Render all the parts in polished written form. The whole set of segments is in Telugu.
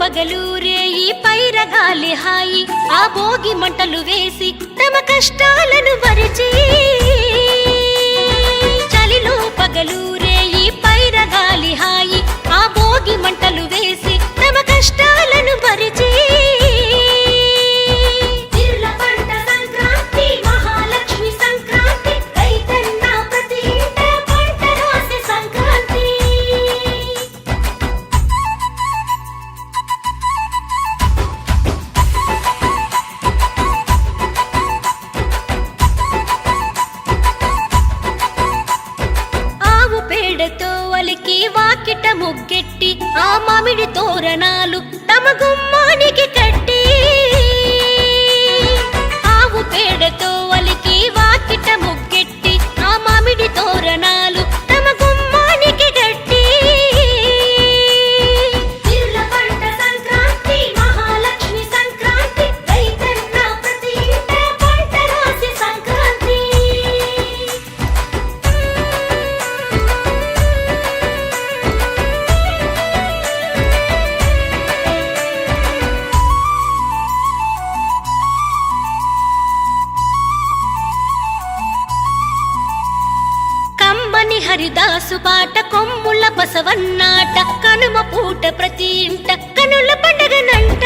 పగలూరే ఈ పైరగాలి హాయి ఆ భోగి మంటలు వేసి తమ కష్టాలను మరిచి చలిలో పగలూరే ఈ పైరగాలి హాయి ఆ భోగి మంటలు వేసి తమ కష్టాలను మరిచి వాకిట ముగ్గెట్టి ఆ మామిడి తోరణాలు తమ గుమ్మానికి కట్టి ఆవు పేడతో వలికి వాకిట ముగ్గెట్టి ఆ మామిడి తోరణాలు తమ గుమ్మానికి కట్టి పంట సంక్రాంతి మహాలక్ష్మి సంక్రాంతి రైతన్న ప్రతి ఇంట పంట రాసి సంక్రాంతి హరిదాసు పాట కొమ్ముల బసవన్నాట కనుమ పూట ప్రతి ఇంట కనుల పండగనంట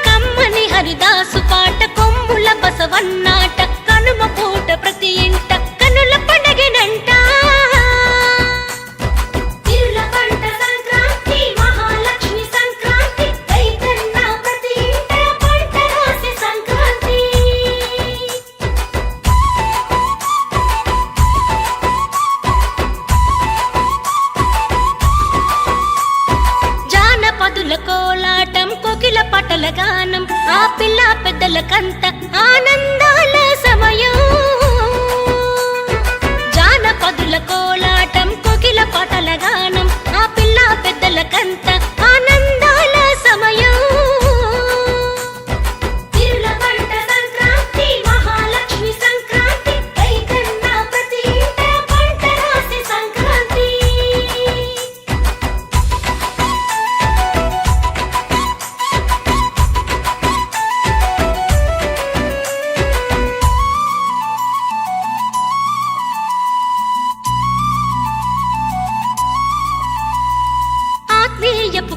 కమ్మని హరిదాసు పాట కొమ్ముల బసవన్నాట కనుమ పూట ప్రతి ఇంట కనుల పండగనంట పంట సంక్రాంతి మహాలక్ష్మి సంక్రాంతి రైతన్న ప్రతి ఇంట పంట రాసి సంక్రాంతి కోలాటం కోకిల పాటల గానం ఆ పిల్ల పెద్దలకంత ఆనందాల సమయం జానపదుల కోలాటం కోకిల పాటల గానం ఆ పిల్ల పెద్దలకంత ఆనందాల సమయం పంట సంక్రాంతి మహాలక్ష్మి సంక్రాంతి రైతన్న ప్రతి ఇంట పంట రాసి సంక్రాంతి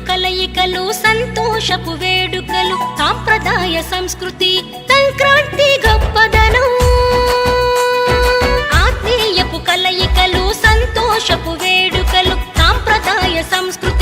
కలయికలు సంతోషపు వేడుకలు సాంప్రదాయ సంస్కృతి సంక్రాంతి గొప్పదనం ఆత్మీయపు కలయికలు సంతోషపు వేడుకలు సాంప్రదాయ సంస్కృతి